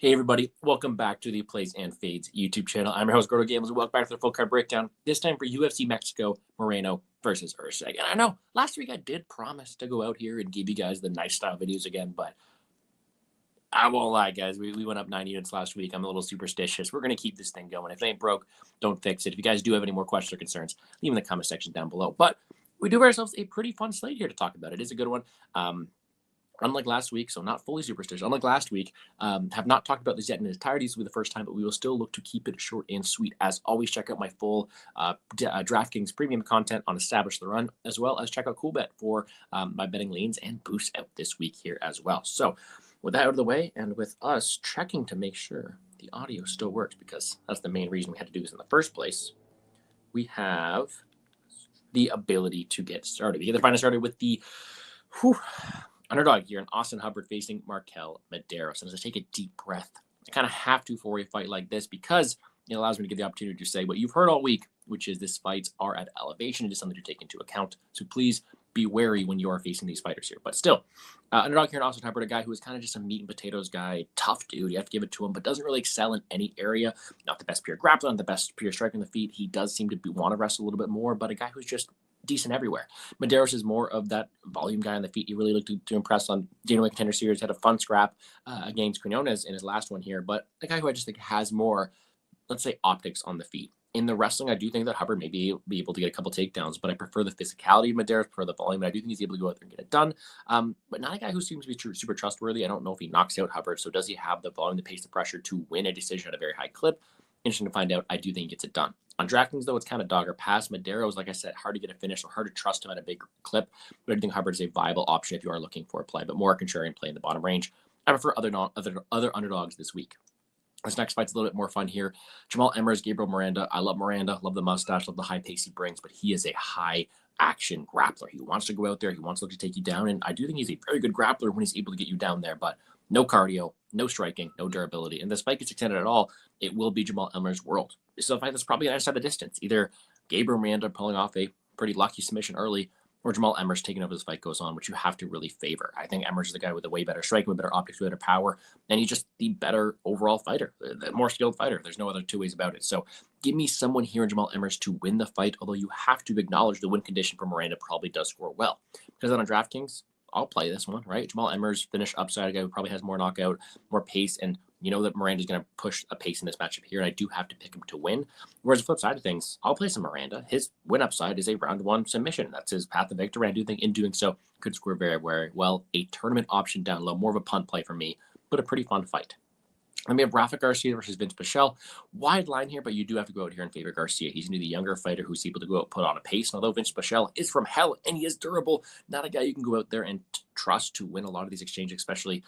Hey everybody, welcome back to the Plays and Fades YouTube channel. I'm your host, Gordo Gambles, and welcome back to the full card breakdown. This time for UFC Mexico, Moreno versus Erceg. And I know last week I did promise to go out here and give you guys the nice style videos again, but I won't lie, guys. We went up 9 units last week. I'm a little superstitious. We're going to keep this thing going. If it ain't broke, don't fix it. If you guys do have any more questions or concerns, leave them in the comment section down below. But we do have ourselves a pretty fun slate here to talk about. It is a good one. Unlike last week, so not fully superstitious, unlike last week, have not talked about this yet in its entirety. This will be the first time, but we will still look to keep it short and sweet. As always, check out my full DraftKings premium content on Establish the Run, as well as check out CoolBet for my betting lanes and boosts out this week here as well. So with that out of the way, and with us checking to make sure the audio still works, because that's the main reason we had to do this in the first place, we have the ability to get started. We get to find us started with the underdog here in Austin Hubbard facing Markel Medeiros. And as I take a deep breath, I kind of have to for a fight like this because it allows me to get the opportunity to say what you've heard all week, which is these fights are at elevation. It is something to take into account. So please be wary when you are facing these fighters here. But still, underdog here in Austin Hubbard, a guy who is kind of just a meat and potatoes guy, tough dude. You have to give it to him, but doesn't really excel in any area. Not the best pure grappler, not the best pure striker on the feet. He does seem to want to wrestle a little bit more, but a guy who's just decent everywhere. Medeiros is more of that volume guy on the feet. He really looked to impress on Dana Contender Series. Had a fun scrap against Quinones in his last one here, but a guy who I just think has more, let's say, optics on the feet. In the wrestling, I do think that Hubbard may be able to get a couple takedowns, but I prefer the physicality of Medeiros, prefer the volume, and I do think he's able to go out there and get it done. But not a guy who seems to be super trustworthy. I don't know if he knocks out Hubbard, so does he have the volume, the pace, the pressure to win a decision at a very high clip? Interesting to find out. I do think he gets it done. On DraftKings, though, it's kind of dog or pass. Medeiros, like I said, hard to get a finish, so hard to trust him at a big clip. But I think Hubbard is a viable option if you are looking for a play, but more contrarian play in the bottom range. I prefer other underdogs this week. This next fight's a little bit more fun here. Jamal Emmers, Gabriel Miranda. I love Miranda, love the mustache, love the high pace he brings, but he is a high action grappler. He wants to go out there. He wants to look to take you down, and I do think he's a very good grappler when he's able to get you down there, but no cardio, no striking, no durability. And this fight gets extended at all, it will be Jamal Emmers' world. This is a fight that's probably going to decide the distance. Either Gabriel Miranda pulling off a pretty lucky submission early, or Jamal Emmers taking over as the fight goes on, which you have to really favor. I think Emmers is the guy with a way better strike, with better optics, with better power, and he's just the better overall fighter, the more skilled fighter. There's no other two ways about it. So give me someone here in Jamal Emmers to win the fight, although you have to acknowledge the win condition for Miranda probably does score well. Because on DraftKings, I'll play this one, right? Jamal Emmers, finish upside, a guy who probably has more knockout, more pace, and you know that Miranda's going to push a pace in this matchup here, and I do have to pick him to win. Whereas the flip side of things, I'll play some Miranda. His win upside is a round one submission. That's his path to victory. I do think in doing so, could score very, very well. A tournament option down low, more of a punt play for me, but a pretty fun fight. Then we have Rafa Garcia versus Vince Pichel. Wide line here, but you do have to go out here and favor Garcia. He's going to be the younger fighter who's able to go out, put on a pace. And although Vince Pichel is from hell and he is durable, not a guy you can go out there and trust to win a lot of these exchanges, especially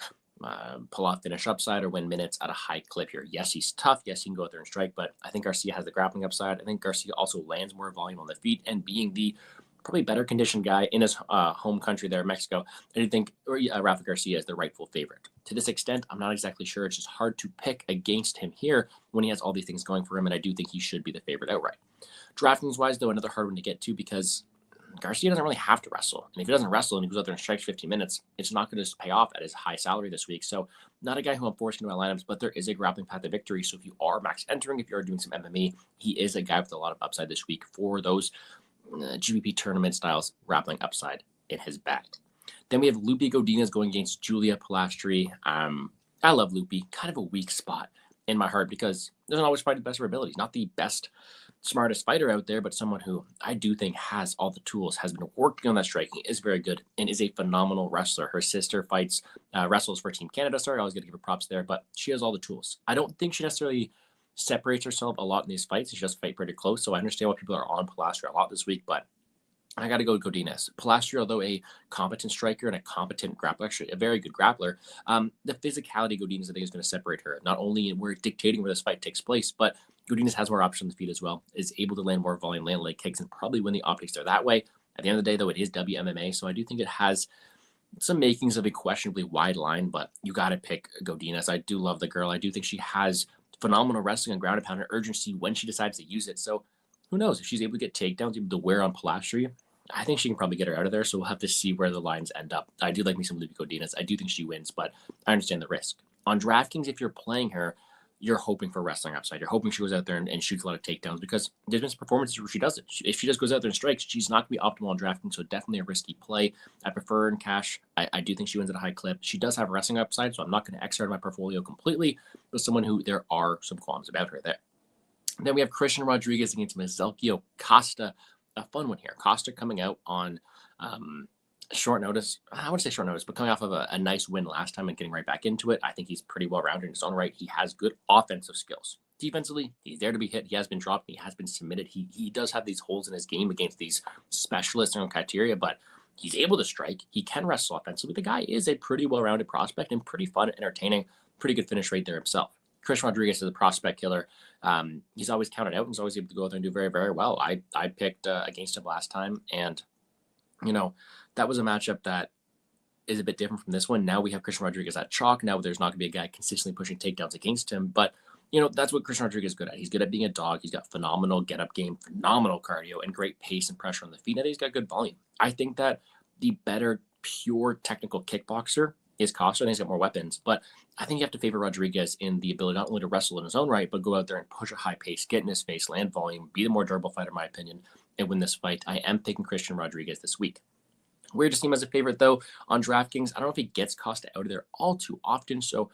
pull off finish upside or win minutes at a high clip here. Yes, he's tough. Yes, he can go out there and strike, but I think Garcia has the grappling upside. I think Garcia also lands more volume on the feet, and being the probably better conditioned guy in his home country there, Mexico, I do think Rafa Garcia is the rightful favorite. To this extent, I'm not exactly sure. It's just hard to pick against him here when he has all these things going for him, and I do think he should be the favorite outright. DraftKings-wise, though, another hard one to get to because Garcia doesn't really have to wrestle. And if he doesn't wrestle and he goes out there and strikes 15 minutes, it's not going to pay off at his high salary this week. So not a guy who I'm forcing into my lineups, but there is a grappling path to victory. So if you are max entering, if you are doing some MMA, he is a guy with a lot of upside this week for those GBP tournament styles grappling upside in his bag. Then we have Lupi Godinez going against Julia Pilastri. I love Lupi. Kind of a weak spot in my heart because doesn't always fight the best of her abilities. Not the best, smartest fighter out there, but someone who I do think has all the tools, has been working on that striking, is very good, and is a phenomenal wrestler. Her sister wrestles for Team Canada. Sorry, I always got to give her props there, but she has all the tools. I don't think she necessarily separates herself a lot in these fights. She just fight pretty close, so I understand why people are on Pilastri a lot this week, but I got to go with Godinez. Pilastri, although a competent striker and a competent grappler, actually a very good grappler, the physicality of Godinez, I think, is going to separate her. Not only in where dictating where this fight takes place, but Godinez has more options on the feet as well, is able to land more volume, land leg kicks, and probably win the optics there that way. At the end of the day, though, it is WMMA, so I do think it has some makings of a questionably wide line, but you got to pick Godinez. I do love the girl. I do think she has phenomenal wrestling and ground and pound and urgency when she decides to use it. So who knows if she's able to get takedowns, able to wear on Pilastri. I think she can probably get her out of there, so we'll have to see where the lines end up. I do like me some Lupi Godinez. I do think she wins, but I understand the risk. On DraftKings, if you're playing her, you're hoping for wrestling upside. You're hoping she goes out there and shoots a lot of takedowns because there's been some performances where she does it. If she just goes out there and strikes, she's not going to be optimal on DraftKings, so definitely a risky play. I prefer in cash. I do think she wins at a high clip. She does have wrestling upside, so I'm not going to X her out of my portfolio completely, but someone who there are some qualms about her there. Then we have Christian Rodriguez against Mizelkio Costa. A fun one here. Costa coming out on short notice. I wouldn't say short notice, but coming off of a nice win last time and getting right back into it. I think he's pretty well-rounded in his own right. He has good offensive skills. Defensively, he's there to be hit. He has been dropped. He has been submitted. He does have these holes in his game against these specialists and criteria, but he's able to strike. He can wrestle offensively. The guy is a pretty well-rounded prospect and pretty fun, entertaining, pretty good finish rate there himself. Christian Rodriguez is a prospect killer. He's always counted out and is always able to go out there and do very, very well. I picked against him last time, and that was a matchup that is a bit different from this one. Now we have Christian Rodriguez at chalk. Now there's not going to be a guy consistently pushing takedowns against him, but that's what Christian Rodriguez is good at. He's good at being a dog. He's got phenomenal get-up game, phenomenal cardio, and great pace and pressure on the feet. And he's got good volume. I think that the better pure technical kickboxer is Costa, and he's got more weapons. But I think you have to favor Rodriguez in the ability not only to wrestle in his own right, but go out there and push a high pace, get in his face, land volume, be the more durable fighter, in my opinion, and win this fight. I am picking Christian Rodriguez this week. Weirdest team as a favorite, though, on DraftKings. I don't know if he gets Costa out of there all too often, so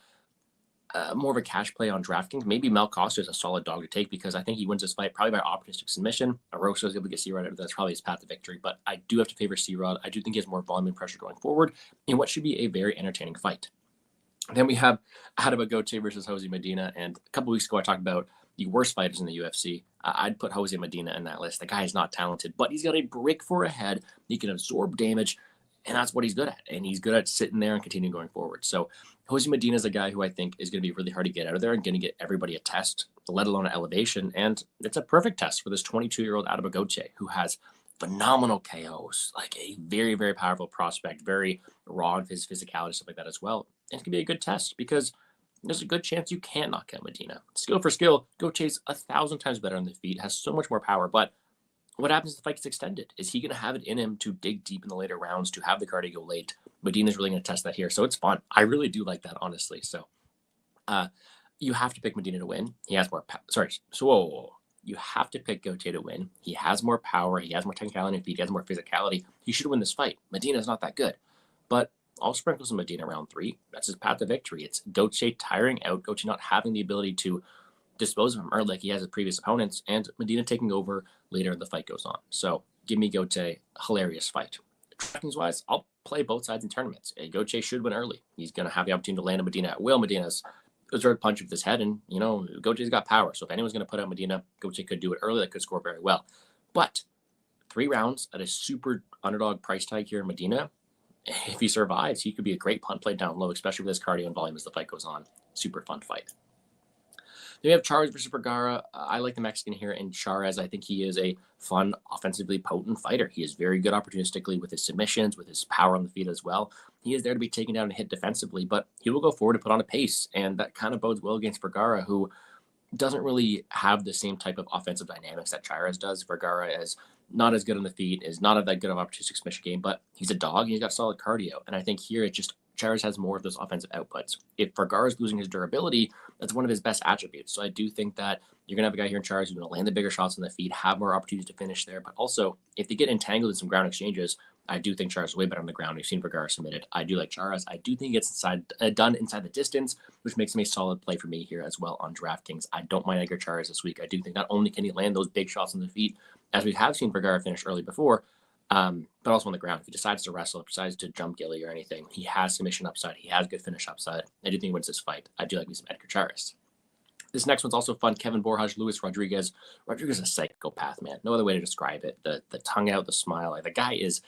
more of a cash play on DraftKings. Maybe Mel Costa is a solid dog to take because I think he wins this fight probably by opportunistic submission. Arosa is able to get C-Rod out of that. That's probably his path to victory, but I do have to favor C-Rod. I do think he has more volume and pressure going forward in what should be a very entertaining fight. Then we have Gote versus Jose Medina, and a couple weeks ago I talked about the worst fighters in the UFC. I'd put Jose Medina in that list. The guy is not talented, but he's got a brick for a head. He can absorb damage, and that's what he's good at. And he's good at sitting there and continuing going forward. So Jose Medina is a guy who I think is going to be really hard to get out of there and going to get everybody a test, let alone an elevation. And it's a perfect test for this 22-year-old Gote who has phenomenal KOs, like a very, very powerful prospect, very raw in his physicality, stuff like that as well. And it can be a good test because there's a good chance you can't knock out Medina. Skill for skill, Gote's 1,000 times better on the feet, has so much more power. But what happens if the fight gets extended? Is he going to have it in him to dig deep in the later rounds, to have the cardio go late? Medina's really going to test that here. So it's fun. I really do like that, honestly. So you have to pick Medina to win. He has more you have to pick Gote to win. He has more power. He has more technicality in feet. He has more physicality. He should win this fight. Medina's not that good. But I'll sprinkle some Medina round 3. That's his path to victory. It's Gote tiring out, Gote not having the ability to dispose of him early like he has his previous opponents, and Medina taking over later as the fight goes on. So give me Gote. Hilarious fight. DraftKings-wise, I'll play both sides in tournaments. Gote should win early. He's going to have the opportunity to land a Medina at will. Medina's a third punch with his head, and, Gote's got power. So if anyone's going to put out Medina, Gote could do it early. That could score very well. But 3 rounds at a super underdog price tag here in Medina, if he survives, he could be a great punt play down low, especially with his cardio and volume as the fight goes on. Super fun fight. Then we have Charas versus Vergara. I like the Mexican here in Charas. I think he is a fun, offensively potent fighter. He is very good opportunistically with his submissions, with his power on the feet as well. He is there to be taken down and hit defensively, but he will go forward to put on a pace, and that kind of bodes well against Vergara, who doesn't really have the same type of offensive dynamics that Charas does. Vergara is not as good on the feet, is not that good of an opportunistic submission game, but he's a dog. He's got solid cardio, and I think here Charas has more of those offensive outputs. If Vergara is losing his durability, that's one of his best attributes. So I do think that you're going to have a guy here in Charas who's going to land the bigger shots on the feet, have more opportunities to finish there. But also, if they get entangled in some ground exchanges, I do think Charas is way better on the ground. We've seen Vergara submitted. I do like Charas. I do think it's done inside the distance, which makes him a solid play for me here as well on DraftKings. I don't mind Edgar Charas this week. I do think not only can he land those big shots on the feet, as we have seen Vergara finish early before, but also on the ground. If he decides to wrestle, if he decides to jump Gilly or anything, he has submission upside. He has good finish upside. I do think he wins this fight. I do like me some Edgar Charas. This next one's also fun. Kevin Borjas, Luis Rodriguez. Rodriguez is a psychopath, man. No other way to describe it. The tongue out, the smile. The guy is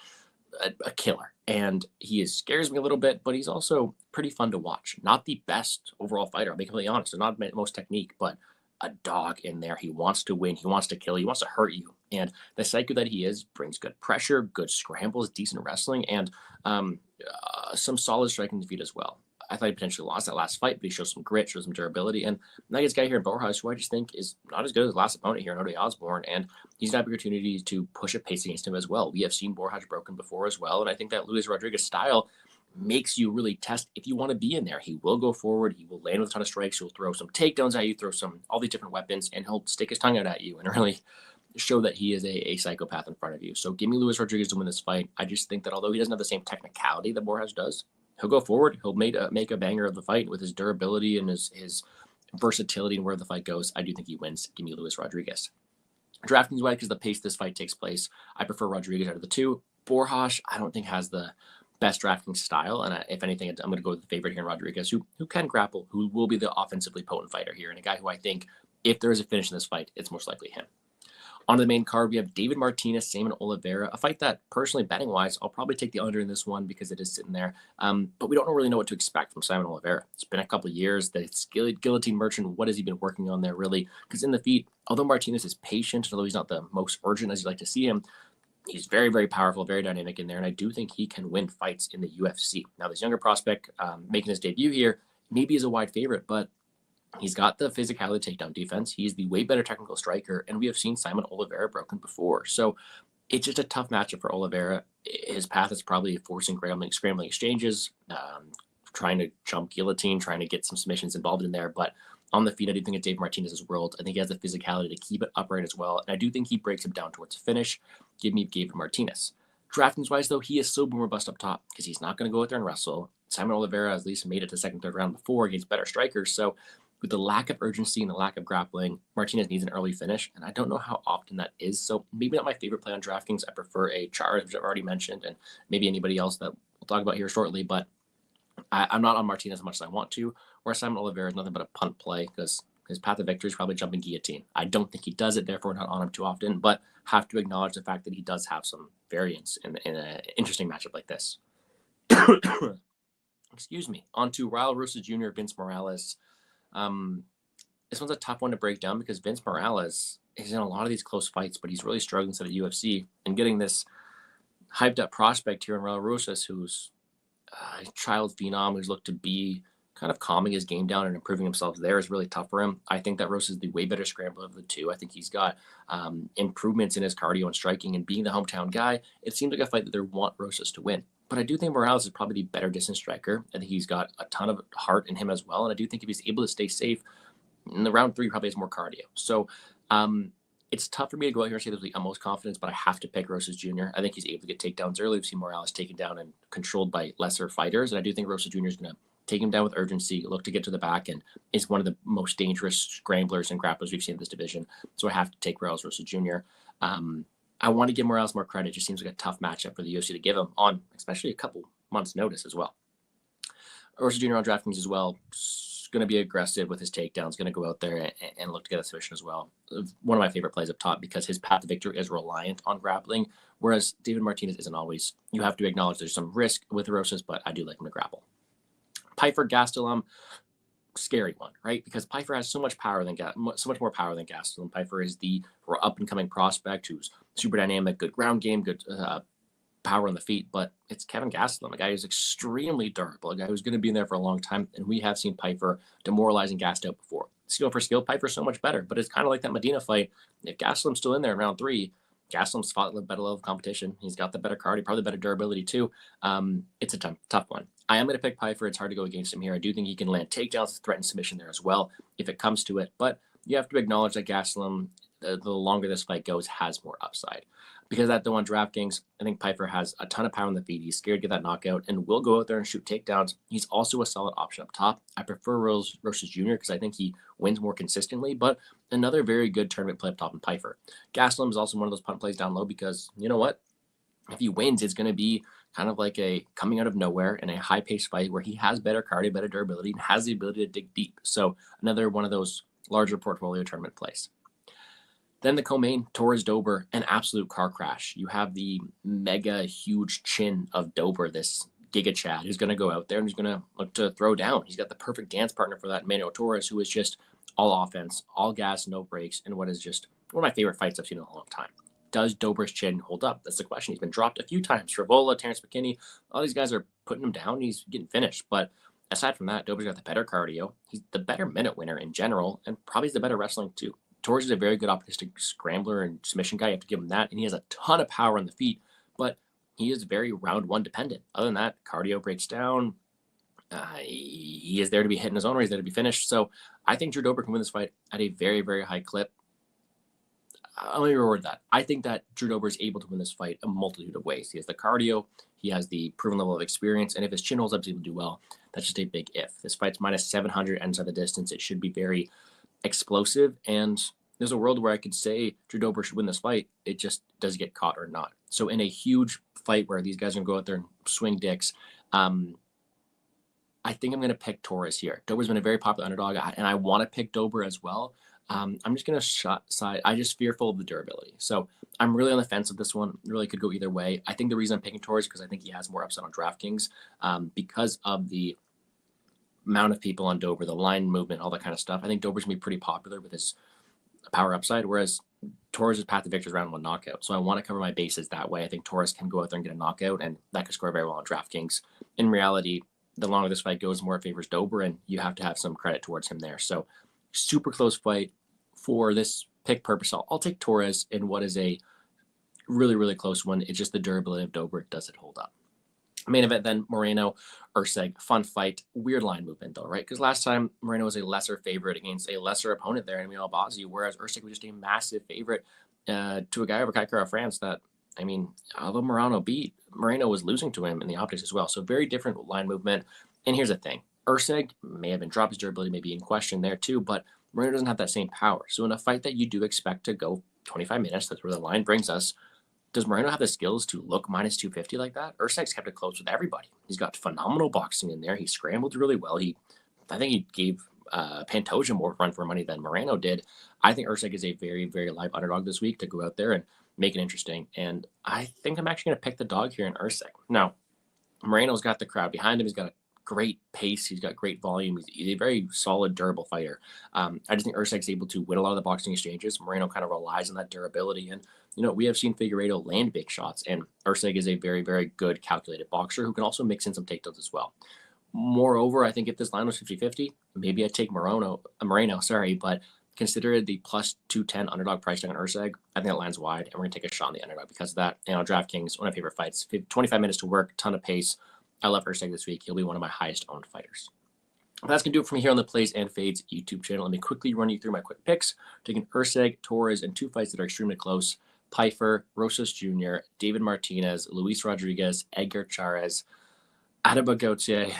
a killer. And he scares me a little bit, but he's also pretty fun to watch. Not the best overall fighter, I'll be completely honest. They're not the most technique, but a dog in there. He wants to win. He wants to kill. He wants to hurt you. And the psycho that he is brings good pressure, good scrambles, decent wrestling, and some solid striking in the feet as well. I thought he potentially lost that last fight, but he shows some grit, shows some durability. And now this guy here in Borjas, who I just think is not as good as the last opponent here, Ode Osborne, and he's got opportunities to push a pace against him as well. We have seen Borjas broken before as well, and I think that Luis Rodriguez style makes you really test if you want to be in there. He will go forward. He will land with a ton of strikes. He'll throw some takedowns at you, throw all these different weapons, and he'll stick his tongue out at you and really show that he is a psychopath in front of you. So give me Luis Rodriguez to win this fight. I just think that although he doesn't have the same technicality that Borjas does, he'll go forward. He'll make a banger of the fight with his durability and his versatility and where the fight goes. I do think he wins. Give me Luis Rodriguez. DraftKings wise, because the pace this fight takes place, I prefer Rodriguez out of the two. Borjas, I don't think has the best DraftKings style, and if anything, I'm going to go with the favorite here in Rodriguez, who can grapple, who will be the offensively potent fighter here, and a guy who I think, if there is a finish in this fight, it's most likely him. On the main card, we have David Martinez, Samuel Oliveira, a fight that, personally, betting-wise, I'll probably take the under in this one because it is sitting there. But we don't really know what to expect from Samuel Oliveira. It's been a couple of years. The guillotine merchant, what has he been working on there, really? Because in the feet, although Martinez is patient, although he's not the most urgent as you'd like to see him, he's very, very powerful, very dynamic in there, and I do think he can win fights in the UFC. Now, this younger prospect making his debut here maybe is a wide favorite, but he's got the physicality takedown defense. He's the way better technical striker, and we have seen Simon Oliveira broken before. So it's just a tough matchup for Oliveira. His path is probably forcing scrambling exchanges, trying to jump guillotine, trying to get some submissions involved in there. But on the feet, I do think it's Dave Martinez's world. I think he has the physicality to keep it upright as well. And I do think he breaks him down towards a finish. Give me David Martinez. DraftKings-wise, though, he is so boomer bust up top because he's not going to go out there and wrestle. Simon Oliveira has at least made it to second, third round before against better strikers. So with the lack of urgency and the lack of grappling, Martinez needs an early finish, and I don't know how often that is. So maybe not my favorite play on DraftKings. I prefer a Char, which I've already mentioned, and maybe anybody else that we'll talk about here shortly. But I'm not on Martinez as much as I want to, whereas Simon Oliveira is nothing but a punt play because his path of victory is probably jumping guillotine. I don't think he does it, therefore not on him too often, but have to acknowledge the fact that he does have some variance in an interesting matchup like this. Excuse me. On to Raul Rosas Jr., Vince Morales. This one's a tough one to break down because Vince Morales is in a lot of these close fights, but he's really struggling to the UFC and getting this hyped up prospect here in Raul Rosas, who's a child phenom who's looked to be kind of calming his game down and improving himself there is really tough for him. I think that Rosas is the way better scrambler of the two. I think he's got improvements in his cardio and striking, and being the hometown guy, it seems like a fight that they want Rosas to win. But I do think Morales is probably the better distance striker. I think he's got a ton of heart in him as well. And I do think if he's able to stay safe, in the round 3, he probably has more cardio. So it's tough for me to go out here and say there's the utmost confidence, but I have to pick Rosas Jr. I think he's able to get takedowns early. We've seen Morales taken down and controlled by lesser fighters. And I do think Rosas Jr. is going to take him down with urgency, look to get to the back, and is one of the most dangerous scramblers and grapplers we've seen in this division. So I have to take Morales Rosas Jr. I want to give Morales more credit. It just seems like a tough matchup for the UFC to give him on, especially a couple months' notice as well. Rosas Jr. on DraftKings as well. Going to be aggressive with his takedowns, going to go out there and look to get a submission as well. One of my favorite plays up top because his path to victory is reliant on grappling, whereas David Martinez isn't always. You have to acknowledge there's some risk with Rosas, but I do like him to grapple. Pyfer Gastelum, scary one, right? Because Pyfer has so much more power than Gastelum. Pyfer is the up-and-coming prospect who's super dynamic, good ground game, good power on the feet, but it's Kevin Gastelum, a guy who's extremely durable, a guy who's going to be in there for a long time, and we have seen Pyfer demoralizing gassed out before. Skill for skill, Pyfer's so much better, but it's kind of like that Medina fight. If Gastelum's still in there in round 3, Gastelum's fought a better level of competition. He's got the better cardio, probably better durability too. It's a tough one. I am going to pick Pyfer. It's hard to go against him here. I do think he can land takedowns, threaten submission there as well if it comes to it, but you have to acknowledge that Gastelum, the longer this fight goes, has more upside. Because at the one DraftKings, I think Pyfer has a ton of power on the feet. He's scared to get that knockout and will go out there and shoot takedowns. He's also a solid option up top. I prefer Rosas Jr. because I think he wins more consistently, but another very good tournament play up top in Pyfer. Gastelum is also one of those punt plays down low because, you know what? If he wins, it's going to be kind of like a coming out of nowhere in a high-paced fight where he has better cardio, better durability, and has the ability to dig deep. So another one of those larger portfolio tournament plays. Then the co-main, Torres Dober, an absolute car crash. You have the mega huge chin of Dober, this Giga Chad, who's going to go out there and he's going to look to throw down. He's got the perfect dance partner for that, Moreno Torres, who is just all offense, all gas, no brakes, and what is just one of my favorite fights I've seen in a long time. Does Dober's chin hold up? That's the question. He's been dropped a few times. Frivola, Terrence McKinney, all these guys are putting him down. He's getting finished. But aside from that, Dober's got the better cardio. He's the better minute winner in general, and probably the better wrestling too. Torres is a very good opportunistic scrambler and submission guy. You have to give him that. And he has a ton of power on the feet, but he is very round one dependent. Other than that, cardio breaks down. He is there to be hit in his own, or he's there to be finished. So I think Drew Dober can win this fight at a very, very high clip. Let me reword that. I think that Drew Dober is able to win this fight a multitude of ways. He has the cardio, he has the proven level of experience, and if his chin holds up, he's able to do well. That's just a big if. This fight's minus 700 ends at the distance. It should be very explosive, and there's a world where I could say Drew Dober should win this fight. It just does get caught or not. So in a huge fight where these guys are going to go out there and swing dicks, I think I'm going to pick Torres here. Dober's been a very popular underdog, and I want to pick Dober as well. I'm just going to shot side. I just fearful of the durability. So I'm really on the fence of this one. Really could go either way. I think the reason I'm picking Torres is because I think he has more upside on DraftKings because of the amount of people on Dober, the line movement, all that kind of stuff. I think Dober's going to be pretty popular with his power upside, whereas Torres' path to victory is round one knockout. So I want to cover my bases that way. I think Torres can go out there and get a knockout, and that could score very well on DraftKings. In reality, the longer this fight goes, the more it favors Dober, and you have to have some credit towards him there. So super close fight. For this pick purpose, I'll take Torres in what is a really, really close one. It's just the durability of Dober. Does it hold up? Main event then, Moreno, Erceg. Fun fight. Weird line movement though, right? Because last time Moreno was a lesser favorite against a lesser opponent there in Emil Bazzi, whereas Erceg was just a massive favorite to a guy over Kaikara France that, I mean, although Moreno beat, Moreno was losing to him in the optics as well. So very different line movement. And here's the thing. Erceg may have been dropped. His durability may be in question there too, but Moreno doesn't have that same power. So in a fight that you do expect to go 25 minutes, that's where the line brings us, does Moreno have the skills to look minus 250 like that? Erceg's kept it close with everybody. He's got phenomenal boxing in there. He scrambled really well. I think he gave Pantoja more run for money than Moreno did. I think Erceg is a very, very live underdog this week to go out there and make it interesting. And I think I'm actually going to pick the dog here in Erceg. Now, Moreno's got the crowd behind him. He's got a great pace. He's got great volume. He's a very solid, durable fighter. I just think Erceg's able to win a lot of the boxing exchanges. Moreno kind of relies on that durability. And, we have seen Figueiredo land big shots, and Erceg is a very, very good calculated boxer who can also mix in some takedowns as well. Moreover, I think if this line was 50-50, maybe I'd take Moreno, but consider the plus 210 underdog price tag on Erceg. I think that line's wide, and we're going to take a shot on the underdog because of that. And on DraftKings, one of my favorite fights, 25 minutes to work, ton of pace. I love Erceg this week. He'll be one of my highest owned fighters. That's going to do it for me here on the Plays and Fades YouTube channel. Let me quickly run you through my quick picks. Taking Erceg, Torres, and two fights that are extremely close. Pfeiffer, Rosas Jr., David Martinez, Luis Rodriguez, Edgar Chairez, Adama Gauthier.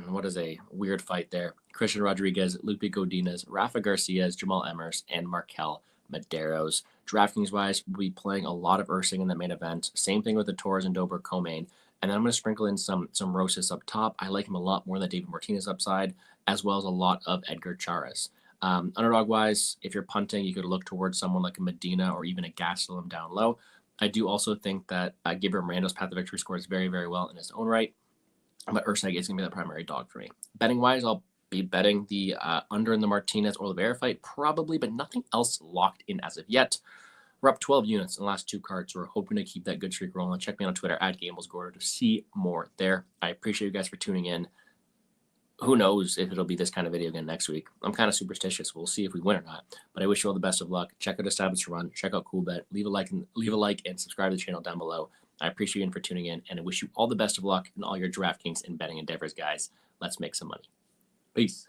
What is a weird fight there. Christian Rodriguez, Lupe Godinez, Rafa Garcia, Jamal Emmers, and Markel Medeiros. DraftKings-wise, we'll be playing a lot of Erceg in the main event. Same thing with the Torres and Dober co-main. And then I'm going to sprinkle in some Rosas up top. I like him a lot more than David Martinez upside, as well as a lot of Edgar Chairez. Underdog-wise, if you're punting, you could look towards someone like a Medina or even a Gastelum down low. I do also think that Gabriel Mirando's path to victory scores very, very well in his own right. But Erceg is going to be the primary dog for me. Betting-wise, I'll be betting the under in the Martinez Oliveira fight, probably, but nothing else locked in as of yet. We're up 12 units in the last two cards. We're hoping to keep that good streak rolling. Check me out on Twitter @GamblesGordo to see more there. I appreciate you guys for tuning in. Who knows if it'll be this kind of video again next week. I'm kind of superstitious. We'll see if we win or not. But I wish you all the best of luck. Check out Established Run. Check out CoolBet. Leave a like and subscribe to the channel down below. I appreciate you for tuning in, and I wish you all the best of luck in all your DraftKings and betting endeavors, guys. Let's make some money. Peace.